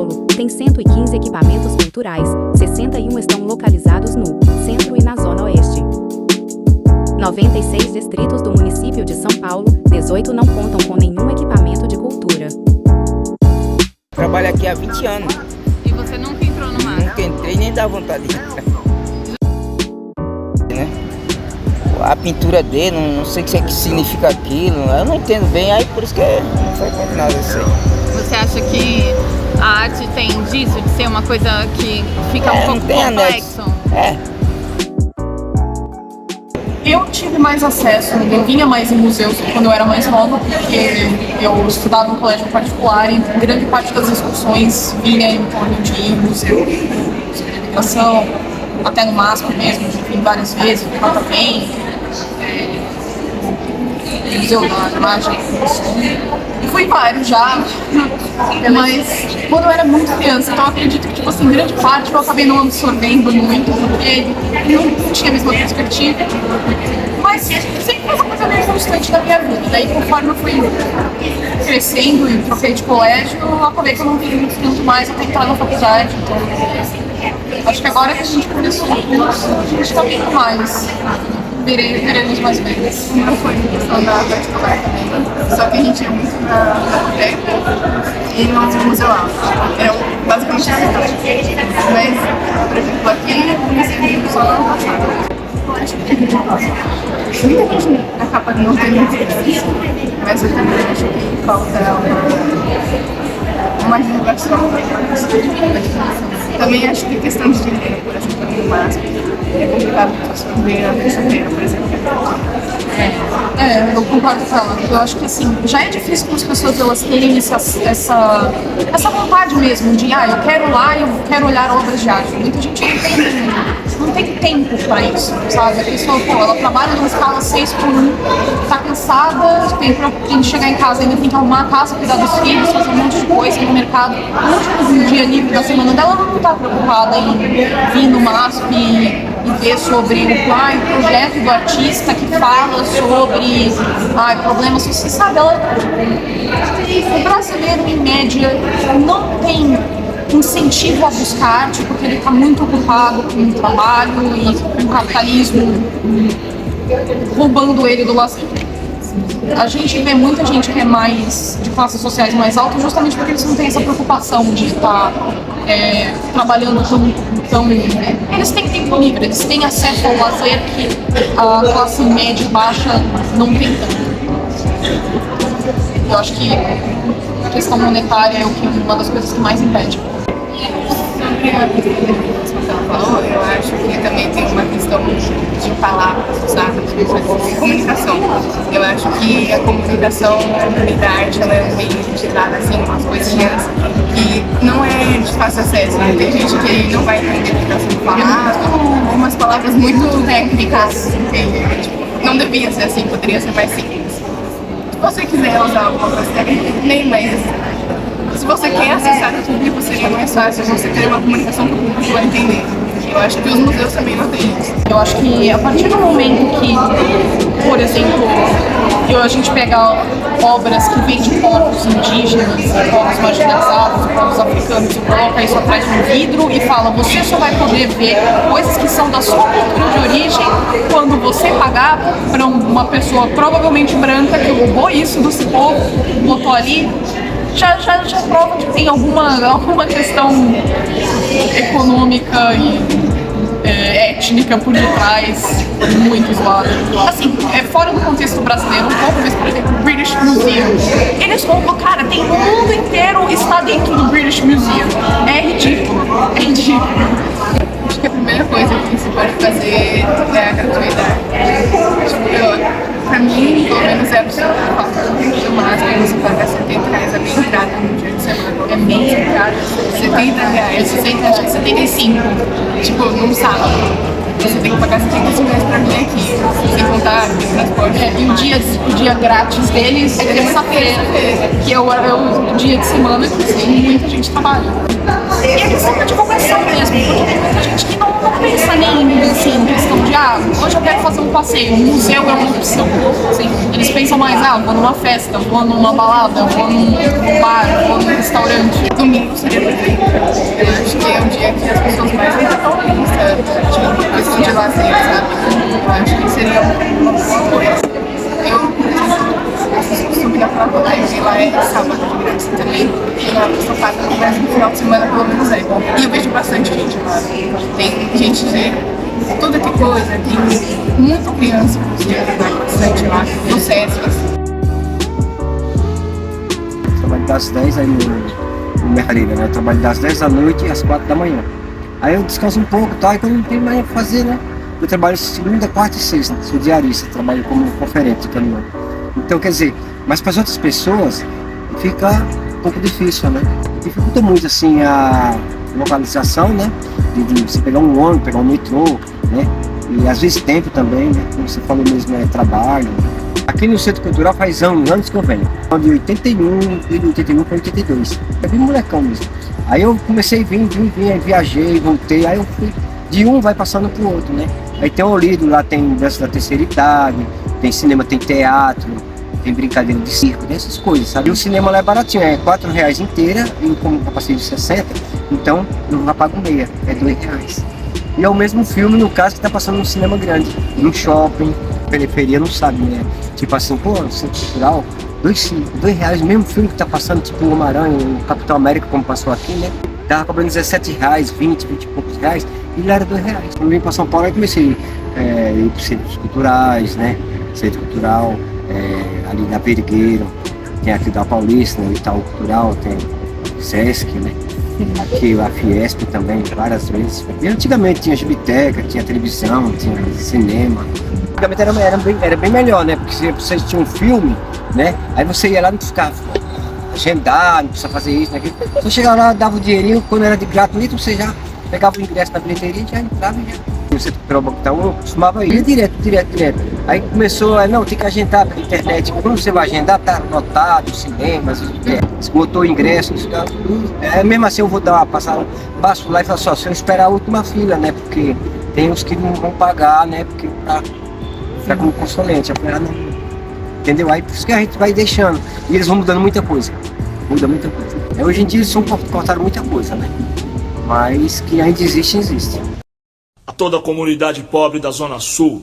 Paulo, tem 115 equipamentos culturais, 61 estão localizados no centro e na zona oeste. 96 distritos do município de São Paulo, 18 não contam com nenhum equipamento de cultura. Trabalho aqui há 20 anos. E você nunca entrou no MASP? Nunca entrei, nem dá vontade de entrar. Né? A pintura dele, não sei o que significa aquilo, eu não entendo bem, aí por isso que não foi nada assim. Você acha que a arte tem disso, de ser uma coisa que fica um pouco complexo? Eu tive mais acesso, eu vinha mais em museus quando eu era mais nova, porque eu estudava em colégio particular e grande parte das excursões vinha em torno de museu, museu de imigração, até no MASP mesmo, já vim várias vezes, no Catavém, museu da imagem, e fui vários já, mas quando eu era muito criança, então eu acredito que tipo assim, grande parte eu acabei não absorvendo muito, porque não tinha a mesma perspectiva, mas sempre foi uma coisa meio constante da minha vida. Daí conforme eu fui crescendo e troquei de colégio, eu acabei que eu não vi muito mais até entrar na faculdade, então acho que agora que a gente começou o curso, a gente está vendo mais. Veremos mais vezes. Não foi questão da particular também, só que a gente ia muito na biblioteca e no museu alto. Era basicamente isso. Mas, por exemplo, aqui eu comecei a museu ano passado. Eu acho que muita gente acaba não tendo interesse, mas eu também acho que falta uma divulgação. Também acho que a questão de dinheiro, por exemplo, no MASP, é complicado para pessoas verem a bilheteira, por exemplo. Eu concordo com ela. Eu acho que assim, já é difícil para as pessoas elas terem essa vontade mesmo de eu quero lá e eu quero olhar obras de arte. Muita gente não tem tempo para isso, sabe? A pessoa, ela trabalha numa escala 6x1, tá cansada, tem que chegar em casa, ainda tem que arrumar a casa, cuidar dos filhos, fazer um monte de coisa no mercado. No último dia livre da semana dela, ela não tá preocupada em vir no MASP e ver sobre o projeto do artista que fala sobre problemas sociais, sabe? O brasileiro, em média, não tem incentivo a buscar arte porque ele está muito ocupado com o trabalho e com o capitalismo roubando ele do lazer. A gente vê muita gente que é mais de classes sociais mais altas justamente porque eles não têm essa preocupação de estar trabalhando tão... Eles têm tempo livre, eles têm acesso ao lazer que a classe média e baixa não tem tanto. Eu acho que a questão monetária é uma das coisas que mais impede. Sobre a questão que ela falou, eu acho que também tem uma questão de palavras usadas, de comunicação. Eu acho que a comunicação da arte ela é meio utilizada assim, umas coisinhas que não é de fácil acesso. Né? Tem gente que não vai entender o que está sendo falado, umas palavras muito técnicas, entende? Tipo, não devia ser assim, poderia ser mais simples. Se você quiser usar alguma coisa técnica, nem mais. Se você quer acessar o público, seria mais fácil você ter uma comunicação que o público vai entender. Eu acho que os museus também não têm isso. Eu acho que a partir do momento que, por exemplo, a gente pega obras que vêm de povos indígenas, povos marginalizados, povos africanos, e coloca isso atrás de um vidro e fala, você só vai poder ver coisas que são da sua cultura de origem quando você pagar para uma pessoa provavelmente branca que roubou isso do seu povo, botou ali. Já prova que tem alguma questão econômica e étnica por detrás muito zoada. Assim, fora do contexto brasileiro, um pouco, mas por exemplo, o British Museum. Eles roubam, cara, tem o mundo inteiro está dentro do British Museum. É ridículo, é ridículo. Acho que a primeira coisa que você pode fazer é a gratuidade. Pra mim, pelo menos é absurdo. No máximo, você pagar R$70 a meia entrada no dia de semana. É meia entrada, R$70, acho que 75, tipo, num sábado. Você tem que pagar R$75 pra vir aqui, sem contar o transporte. E o dia grátis deles é terça-feira, que é o dia de semana que muita gente trabalha. E a questão da divulgação mesmo, porque tem muita gente que não pensa nem assim, em questão de, hoje eu quero fazer um passeio, um museu é uma opção. Assim, eles pensam mais, vou numa festa, vou numa balada, vou num bar, vou num restaurante. Domingo seria perfeito. Eu acho que é um dia que as pessoas mais visitam tipo, questão de lazer, sabe? Eu acho que seria uma boa coisa. Eu subi na faculdade e lá é sábado de graça também. E lá a pessoa paga, mas no final de semana pelo menos é. E eu vejo bastante gente lá. Tem gente de toda que coisa, tem muita criança, vai bastante lá, no SESC. Trabalho das 10 aí no Mercareira, né? Eu trabalho das 10 da noite às 4 da manhã. Aí eu descanso um pouco, tá? E quando não tem mais o que fazer, né? Eu trabalho segunda, quarta e sexta, sou diarista, trabalho como conferente de caminhão. Então, quer dizer, mas para as outras pessoas fica um pouco difícil, né? Dificulta muito, assim, a localização, né? De você pegar um ônibus, pegar um metrô, né? E às vezes tempo também, né? Como você falou mesmo, trabalho. Aqui no Centro Cultural faz anos que eu venho. De 81 para 82. Eu vim molecão mesmo. Aí eu comecei a vir, aí viajei, voltei, aí eu fui. De um vai passando pro outro, né? Aí tem o Olido, lá tem dança da terceira idade, tem cinema, tem teatro, tem brincadeira de circo, essas coisas, sabe? E o cinema lá é baratinho, é R$4 inteira, e como capacete de 60, então eu não pago meia, é R$2. E é o mesmo filme, no caso, que tá passando no cinema grande, num shopping, periferia, não sabe, né? Tipo assim, pô, no Centro Cultural, R$2, mesmo filme que tá passando, tipo o Homem-Aranha, o Capitão América, como passou aqui, né? Tava cobrando R$17, 20 e poucos reais, e lá era R$2. Quando eu vim para São Paulo, eu comecei a ir para centros culturais, né? Centro Cultural, ali da Vergueiro, tem aqui da Paulista, né? Itaú Cultural, tem SESC, né? Aqui a Fiesp também, várias vezes. E antigamente tinha biblioteca, tinha televisão, tinha cinema. Antigamente era bem melhor, né? Porque você tinha um filme, né? Aí você ia lá e não ficava agendar, não precisa fazer isso, naquilo. Você chegava lá, dava o dinheirinho, quando era de gratuito, você já pegava o ingresso na bilheteria e já entrava e já. Você então eu costumava ir direto. Aí começou, não, tem que agendar pela internet. Quando você vai agendar, tá lotado, cinemas, esgotou o ingresso, mesmo assim eu vou dar uma passada, passo lá e falo só, se eu esperar a última fila, né? Porque tem uns que não vão pagar, né? Porque pra ficar como consulente, não. Entendeu? Aí por isso que a gente vai deixando. E eles vão mudando muita coisa. Muda muita coisa. Hoje em dia eles cortaram muita coisa, né? Mas que ainda existe. A toda a comunidade pobre da Zona Sul.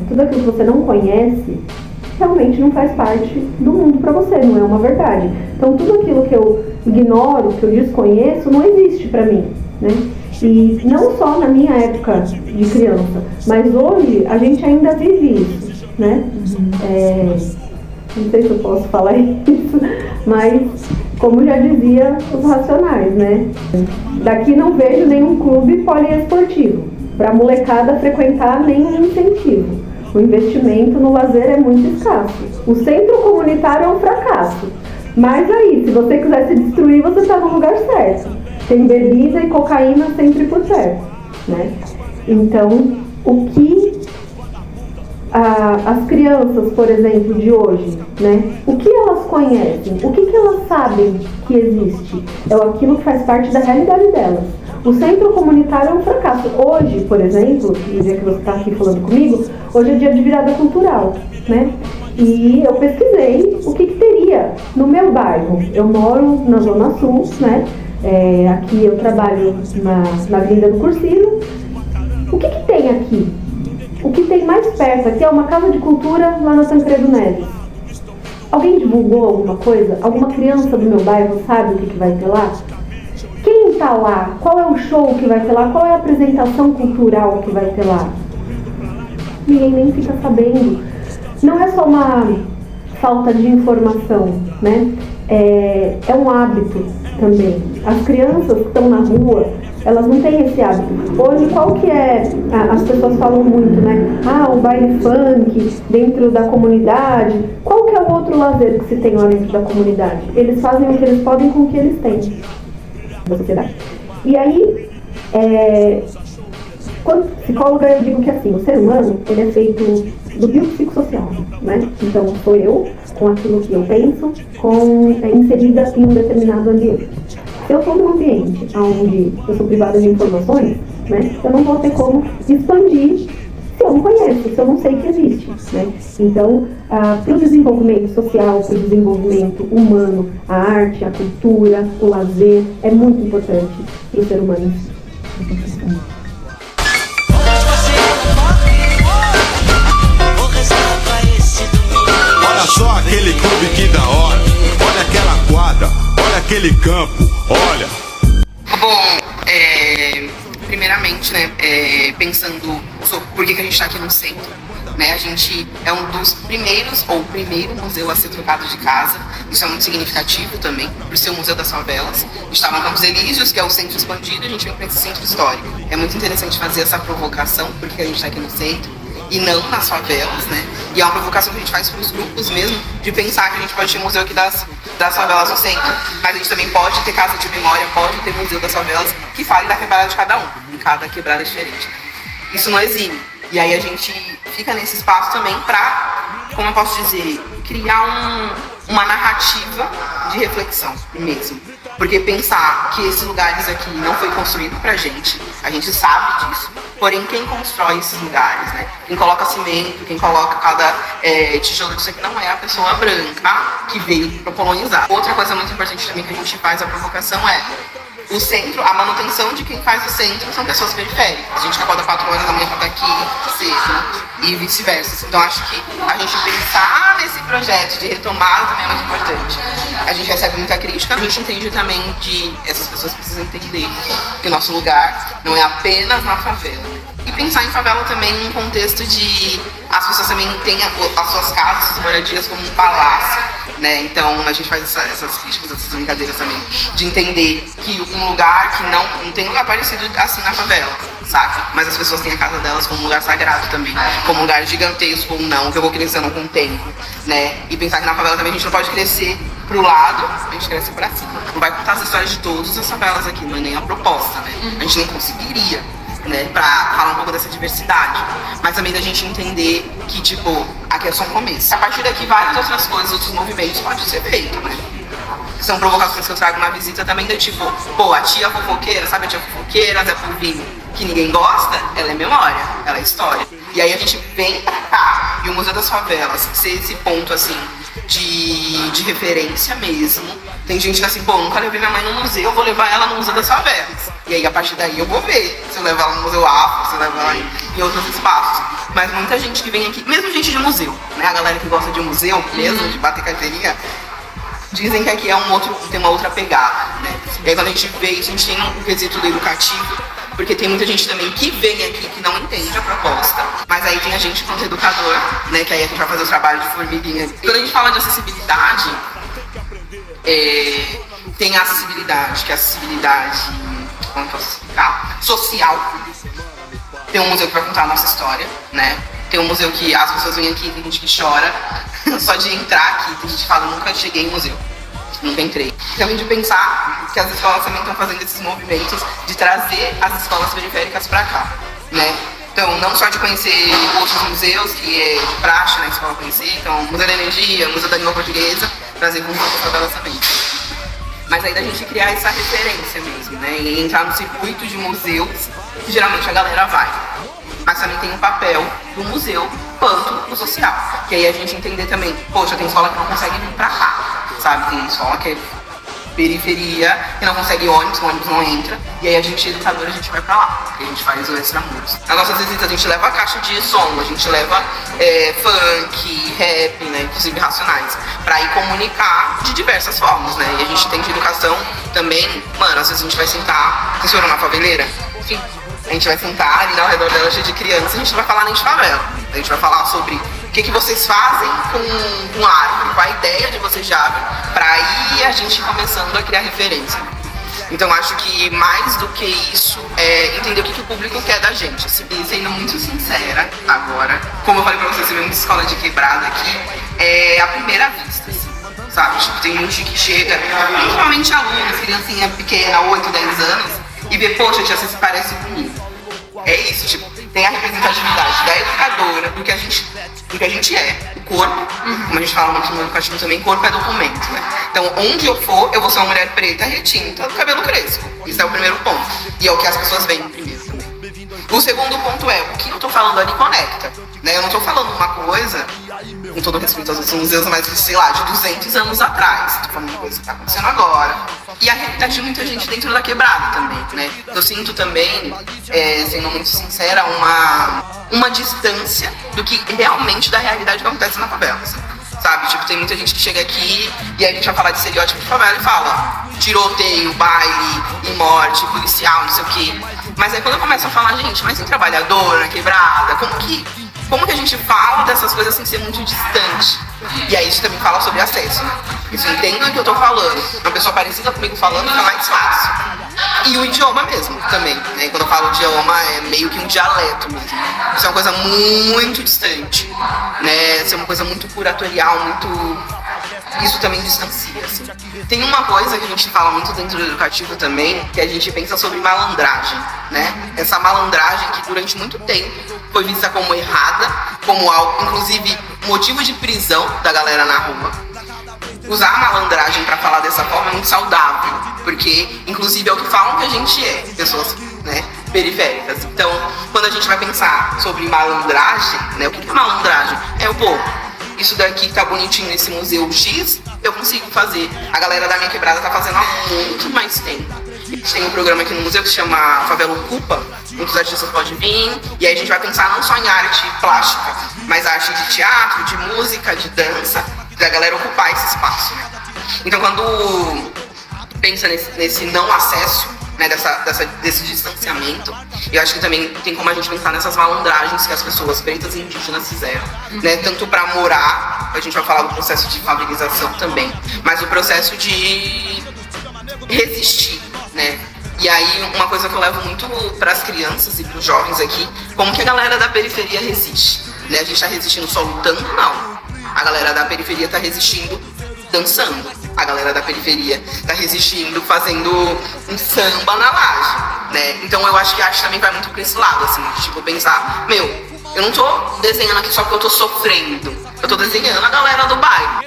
Tudo aquilo que você não conhece realmente não faz parte do mundo para você, não é uma verdade. Então tudo aquilo que eu ignoro, que eu desconheço, não existe para mim, né? E não só na minha época de criança, mas hoje a gente ainda vive isso, né? Não sei se eu posso falar isso, mas como já dizia os Racionais, né? Daqui não vejo nenhum clube poliesportivo. Para a molecada frequentar, nenhum incentivo. O investimento no lazer é muito escasso. O centro comunitário é um fracasso. Mas aí, se você quiser se destruir, você está no lugar certo. Tem bebida e cocaína sempre por perto, né? Então, o que as crianças, por exemplo, de hoje, né? O que elas conhecem? O que elas sabem que existe? É aquilo que faz parte da realidade delas. O centro comunitário é um fracasso. Hoje, por exemplo, no dia que você está aqui falando comigo, hoje é dia de virada cultural, né? E eu pesquisei o que teria no meu bairro. Eu moro na Zona Sul, né? Aqui eu trabalho na Avenida do Cursinho. O que tem aqui? O que tem mais perto aqui é uma casa de cultura lá na Tancredo Neves. Alguém divulgou alguma coisa? Alguma criança do meu bairro sabe o que vai ter lá? Quem está lá? Qual é o show que vai ter lá? Qual é a apresentação cultural que vai ter lá? Ninguém nem fica sabendo. Não é só uma falta de informação, né? É um hábito também. As crianças que estão na rua, elas não têm esse hábito. Hoje, qual que é? As pessoas falam muito, né? O baile funk dentro da comunidade. Qual que é o outro lazer que se tem lá dentro da comunidade? Eles fazem o que eles podem com o que eles têm da sociedade. E aí, quando psicóloga, eu digo que assim, o ser humano, ele é feito do biopsicossocial, né? Então, sou eu, com aquilo que eu penso, inserida em um determinado ambiente. Se eu estou num ambiente onde eu sou privada de informações, né, eu não vou ter como expandir se eu não conheço, se eu não sei que existe, né? Então, para o desenvolvimento social, para o desenvolvimento humano, a arte, a cultura, o lazer é muito importante para o ser humano em si. Olha só aquele clube que da hora, olha aquela quadra, olha aquele campo, olha. Bom, primeiramente, né, pensando sobre por que a gente está aqui no centro, né, a gente é um dos primeiros, ou o primeiro museu a ser trocado de casa, isso é muito significativo também, por ser o Museu das Favelas. A gente estava no Campos Elíseos, que é o centro expandido, a gente veio para esse centro histórico. É muito interessante fazer essa provocação, porque a gente está aqui no centro, e não nas favelas, né? E é uma provocação que a gente faz para os grupos mesmo, de pensar que a gente pode ter museu aqui das favelas no centro, mas a gente também pode ter casa de memória, pode ter museu das favelas que fale da quebrada de cada um, em cada quebrada diferente. Isso não exime. E aí a gente fica nesse espaço também para, como eu posso dizer, criar uma narrativa de reflexão mesmo. Porque pensar que esses lugares aqui não foi construído pra gente, a gente sabe disso, porém quem constrói esses lugares, né? Quem coloca cimento, quem coloca cada tijolo disso aqui não é a pessoa branca que veio para colonizar. Outra coisa muito importante também que a gente faz a provocação é o centro, a manutenção de quem faz o centro são pessoas periféricas. A gente acorda 4 horas da manhã para estar aqui cedo e vice-versa. Então acho que a gente pensar nesse projeto de retomada também é muito importante. A gente recebe muita crítica, a gente entende também que essas pessoas precisam entender que o nosso lugar não é apenas na favela. E pensar em favela também num contexto de as pessoas também têm as suas casas, suas moradias como um palácio, né? Então a gente faz essas críticas, essas brincadeiras também, de entender que um lugar que não tem lugar parecido assim na favela, saca? Mas as pessoas têm a casa delas como um lugar sagrado também, como um lugar gigantesco ou não, que eu vou crescendo com o tempo, né? E pensar que na favela também a gente não pode crescer pro lado, a gente cresce pra cima. Não vai contar as histórias de todas as favelas aqui, não é nem a proposta, né? A gente nem conseguiria, né, pra falar um pouco dessa diversidade, mas também da gente entender que, tipo, aqui é só um começo. A partir daqui, várias outras coisas, outros movimentos podem ser feitos, né? São provocações que eu trago na visita também, do tipo, pô, a tia fofoqueira, sabe a tia fofoqueira, Zé Pulvinho, que ninguém gosta, ela é memória, ela é história. E aí a gente vem pra cá, e o Museu das Favelas ser esse ponto, assim, de referência mesmo. Tem gente que assim, pô, nunca levei minha mãe no museu, eu vou levar ela no Museu das Favelas. E aí, a partir daí, eu vou ver se eu levo ela no Museu Afro, se eu levo ela em outros espaços. Mas muita gente que vem aqui, mesmo gente de museu, né? A galera que gosta de museu mesmo, de bater carteirinha, dizem que aqui tem uma outra pegada, né? E aí, quando a gente vê isso, a gente tem um quesito do educativo, porque tem muita gente também que vem aqui que não entende a proposta. Mas aí tem a gente quanto educador, né? Que aí a gente vai fazer o trabalho de formiguinha. E quando a gente fala de acessibilidade, tem a acessibilidade, que é a acessibilidade, como posso explicar, social. Tem um museu que vai contar a nossa história, né? Tem um museu que as pessoas vêm aqui, tem gente que chora só de entrar aqui, tem gente que fala, nunca cheguei em museu, nunca entrei. Também de pensar que as escolas também estão fazendo esses movimentos de trazer as escolas periféricas para cá, né? Então, não só de conhecer outros museus, que é de praxe na escola conhecer, então, Museu da Energia, Museu da Língua Portuguesa, trazer com as favelas também. Mas aí da gente criar essa referência mesmo, né? E entrar no circuito de museus, que geralmente a galera vai. Mas também tem um papel do museu quanto no social. Que aí a gente entender também, poxa, tem escola que não consegue vir pra cá, sabe? Tem escola que é periferia, que não consegue ônibus, o ônibus não entra, e aí a gente, educador, a gente vai pra lá, e a gente faz o extramuros. Nas nossas visitas a gente leva a caixa de som, a gente leva funk, rap, né, inclusive Racionais, pra ir comunicar de diversas formas, né, e a gente tem de educação também, mano, às vezes a gente vai sentar, vocês foram na faveleira? Sim. A gente vai sentar ali ao redor dela cheia de crianças, a gente não vai falar nem de favela, a gente vai falar sobre o que vocês fazem com a árvore, qual a ideia de vocês de árvore, para aí a gente começando a criar referência. Então acho que mais do que isso é entender o que o público quer da gente. Assim, e sendo muito sincera agora, como eu falei pra vocês, você vê muita escola de quebrada aqui, é a primeira vista, assim, sabe? Tipo, tem gente que chega, principalmente alunos, criancinha pequena, 8, 10 anos, e vê, poxa, tia, você se parece comigo. É isso, tipo, tem a representatividade da educadora, do que a gente é, o corpo, como a gente fala muito no educativo também, corpo é documento, né? Então, onde eu for, eu vou ser uma mulher preta, retinta, do cabelo crespo. Isso é o primeiro ponto. E é o que as pessoas veem primeiro também. O segundo ponto é, o que eu tô falando ali conecta, né? Eu não tô falando uma coisa, com todo respeito aos museus, mas, sei lá, de 200 anos atrás. Tô falando uma coisa que tá acontecendo agora. E a realidade de muita gente dentro da quebrada também, né? Eu sinto também, sendo muito sincera, uma distância do que realmente da realidade que acontece na favela, sabe? Tipo, tem muita gente que chega aqui e a gente vai falar de estereótipo de favela e fala tiroteio, baile, e morte, policial, não sei o quê. Mas aí quando eu começo a falar, gente, mas tem trabalhador na quebrada, como que a gente fala dessas coisas sem ser muito distante? E aí isso também fala sobre acesso, né? Porque se entendem o que eu tô falando, uma pessoa parecida comigo falando fica mais fácil. E o idioma mesmo também, né? Quando eu falo idioma é meio que um dialeto mesmo. Isso é uma coisa muito distante, né? Isso é uma coisa muito curatorial, muito... Isso também distancia, assim. Tem uma coisa que a gente fala muito dentro do educativo também, que a gente pensa sobre malandragem, né? Essa malandragem que durante muito tempo foi vista como errada, como algo, inclusive, motivo de prisão da galera na rua. Usar a malandragem para falar dessa forma é muito saudável, porque, inclusive, é o que falam que a gente é, pessoas, né, periféricas. Então, quando a gente vai pensar sobre malandragem, né, o que é malandragem? É o povo. Isso daqui tá bonitinho nesse museu X, eu consigo fazer. A galera da minha quebrada tá fazendo há muito mais tempo. A gente tem um programa aqui no museu que se chama Favela Ocupa, muitos artistas podem vir, e aí a gente vai pensar não só em arte plástica, mas arte de teatro, de música, de dança, da galera ocupar esse espaço, né? Então quando pensa nesse não acesso, né, desse distanciamento, eu acho que também tem como a gente pensar nessas malandragens que as pessoas pretas e indígenas fizeram, né, tanto para morar, a gente vai falar do processo de favelização também, mas o processo de resistir, né. E aí uma coisa que eu levo muito para as crianças e para os jovens aqui, como que a galera da periferia resiste, né? A gente está resistindo só lutando? Não. A galera da periferia está resistindo dançando. A galera da periferia tá resistindo fazendo um samba na laje, né? Então eu acho que a arte também vai muito pra esse lado, assim, de, tipo, pensar, meu, eu não tô desenhando aqui só porque eu tô sofrendo, eu tô desenhando a galera do bairro.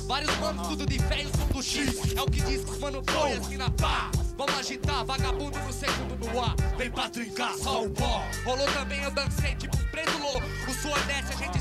Vários manos, tudo de velho, tudo X. É o que diz que os mano põe assim na pá. Vamos agitar, vagabundo no segundo do ar. Vem pra trincar, só o pó. Rolou também, eu dancei tipo preso louco. O suor desce, a gente